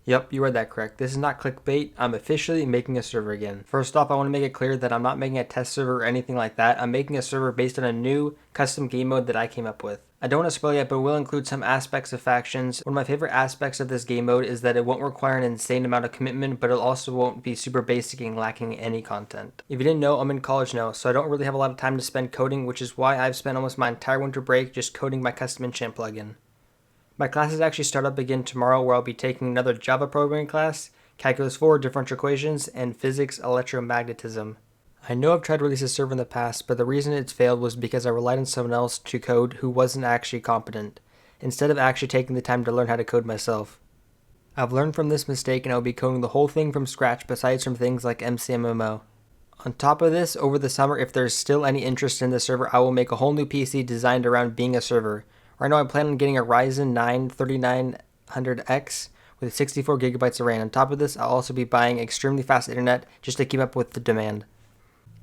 Yep, you read that correct. This is not clickbait. I'm officially making a server again. First off, I want to make it clear that I'm not making a test server or anything like that. I'm making a server based on a new custom game mode that I came up with. I don't want to spoil yet, but will include some aspects of factions. One of my favorite aspects of this game mode is that it won't require an insane amount of commitment, but it also won't be super basic and lacking any content. If you didn't know, I'm in college now, so I don't really have a lot of time to spend coding, which is why I've spent almost my entire winter break just coding my custom enchant plugin. My classes actually start up again tomorrow, where I'll be taking another Java programming class, Calculus 4, differential equations, and physics electromagnetism. I know I've tried to release a server in the past, but the reason it's failed was because I relied on someone else to code who wasn't actually competent, instead of actually taking the time to learn how to code myself. I've learned from this mistake and I'll be coding the whole thing from scratch besides from things like MCMMO. On top of this, over the summer, if there's still any interest in the server, I will make a whole new PC designed around being a server. Right now, I plan on getting a Ryzen 9 3900X with 64 gigabytes of RAM. On top of this, I'll also be buying extremely fast internet just to keep up with the demand.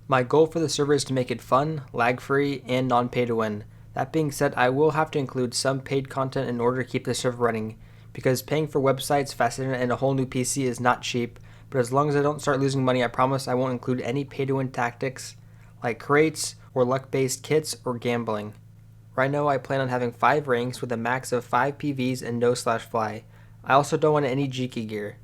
My goal for the server is to make it fun, lag-free, and non-pay to win. That being said, I will have to include some paid content in order to keep the server running, because paying for websites, fast internet, and a whole new PC is not cheap. But as long as I don't start losing money, I promise I won't include any pay-to-win tactics like crates or luck-based kits or gambling. Right now, I plan on having 5 ranks with a max of 5 PVs and no slash fly. I also don't want any Jiki gear.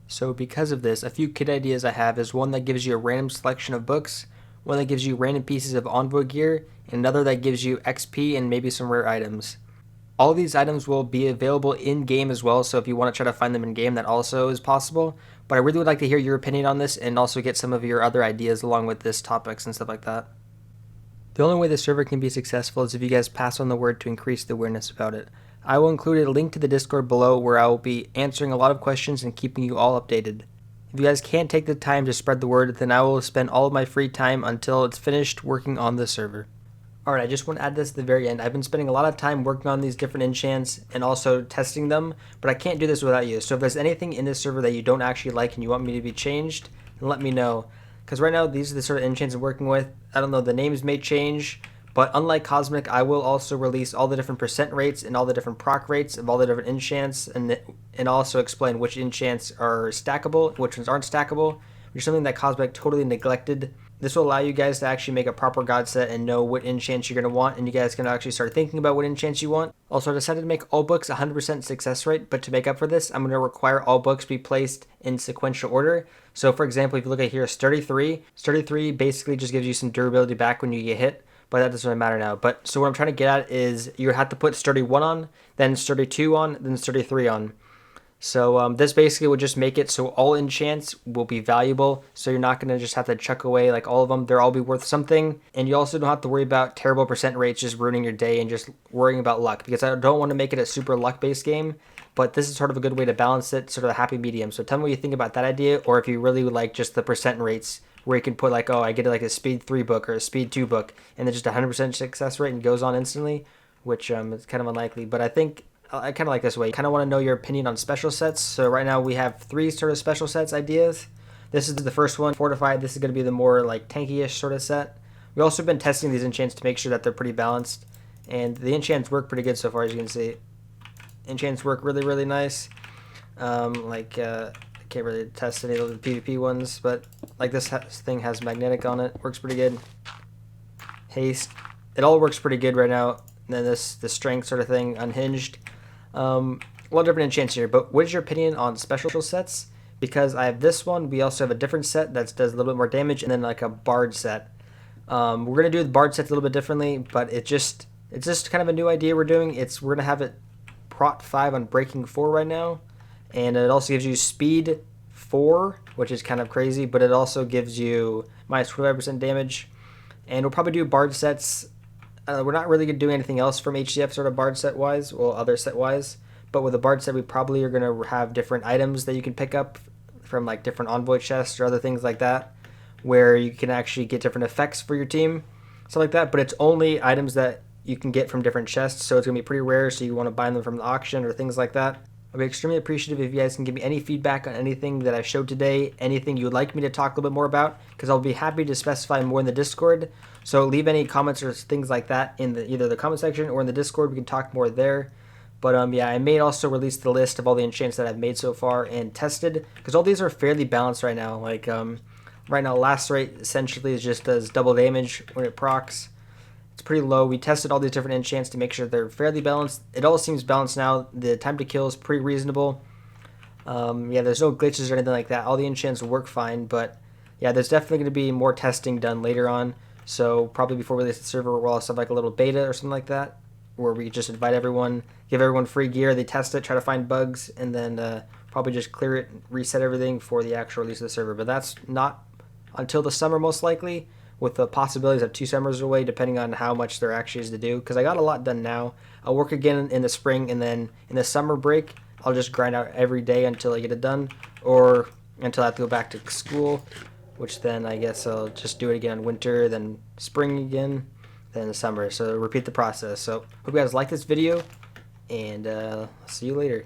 So because of this, a few kit ideas I have is one that gives you a random selection of books, one that gives you random pieces of envoy gear, and another that gives you XP and maybe some rare items. All of these items will be available in-game as well, so if you want to try to find them in-game, that also is possible. But I really would like to hear your opinion on this and also get some of your other ideas along with this topics and stuff like that. The only way the server can be successful is if you guys pass on the word to increase the awareness about it. I will include a link to the Discord below where I will be answering a lot of questions and keeping you all updated. If you guys can't take the time to spread the word, then I will spend all of my free time until it's finished working on the server. Alright, I just want to add this at the very end. I've been spending a lot of time working on these different enchants and also testing them, but I can't do this without you. So if there's anything in this server that you don't actually like and you want me to be changed, then let me know. Because right now, these are the sort of enchants I'm working with. I don't know, the names may change, but unlike Cosmic, I will also release all the different percent rates and all the different proc rates of all the different enchants, and also explain which enchants are stackable, which ones aren't stackable, which is something that Cosmic totally neglected. This will allow you guys to actually make a proper god set and know what enchants you're going to want, and you guys can actually start thinking about what enchants you want. Also, I decided to make all books 100% success rate, but to make up for this, I'm going to require all books be placed in sequential order. So for example, if you look at here, Sturdy 3 basically just gives you some durability back when you get hit, but that doesn't really matter now. But so what I'm trying to get at is you have to put Sturdy 1 on, then Sturdy 2 on, then Sturdy 3 on. So this basically would just make it so all enchants will be valuable, so you're not going to just have to chuck away like all of them. They'll all be worth something, and you also don't have to worry about terrible percent rates just ruining your day and just worrying about luck, because I don't want to make it a super luck-based game, but this is sort of a good way to balance it, sort of a happy medium. So tell me what you think about that idea, or if you really would like just the percent rates, where you can put like, oh, I get like a speed 3 book or a speed 2 book, and then just 100% success rate and goes on instantly, which is kind of unlikely, but I think I kind of like this way. I kind of want to know your opinion on special sets. So right now we have 3 sort of special sets ideas. This is the first one, Fortified. This is going to be the more like tanky-ish sort of set. We've also been testing these enchants to make sure that they're pretty balanced. And the enchants work pretty good so far, as you can see. Enchants work really, really nice. I can't really test any of the PvP ones, but like this thing has magnetic on it. Works pretty good. Haste. It all works pretty good right now. And then the strength sort of thing, unhinged. A lot of different enchants here, but what is your opinion on special sets? Because I have this one, we also have a different set that does a little bit more damage, and then like a bard set. We're gonna do the bard sets a little bit differently, but it's just kind of a new idea we're doing. We're gonna have it prot 5 on breaking 4 right now, and it also gives you speed 4, which is kind of crazy, but it also gives you minus 25% damage. And we'll probably do bard sets. We're not really going to do anything else from HCF sort of bard set wise, well, other set wise, but with a bard set we probably are going to have different items that you can pick up from like different envoy chests or other things like that, where you can actually get different effects for your team, stuff like that, but it's only items that you can get from different chests, so it's going to be pretty rare, so you want to buy them from the auction or things like that. I'd be extremely appreciative if you guys can give me any feedback on anything that I showed today, anything you would like me to talk a little bit more about, because I'll be happy to specify more in the Discord. So leave any comments or things like that in either the comment section or in the Discord. We can talk more there. But yeah, I may also release the list of all the enchants that I've made so far and tested, because all these are fairly balanced right now. Like right now, lacerate essentially is just does double damage when it procs. It's pretty low. We tested all these different enchants to make sure they're fairly balanced. It all seems balanced now. The time to kill is pretty reasonable. Yeah, there's no glitches or anything like that. All the enchants work fine, but yeah, there's definitely going to be more testing done later on. So probably before we release the server, we'll also have like a little beta or something like that, where we just invite everyone, give everyone free gear, they test it, try to find bugs, and then probably just clear it, reset everything for the actual release of the server. But that's not until the summer most likely, with the possibilities of 2 summers away, depending on how much there actually is to do. Because I got a lot done now. I'll work again in the spring, and then in the summer break, I'll just grind out every day until I get it done, or until I have to go back to school, which then I guess I'll just do it again in winter, then spring again, then summer. So repeat the process. So hope you guys like this video, and see you later.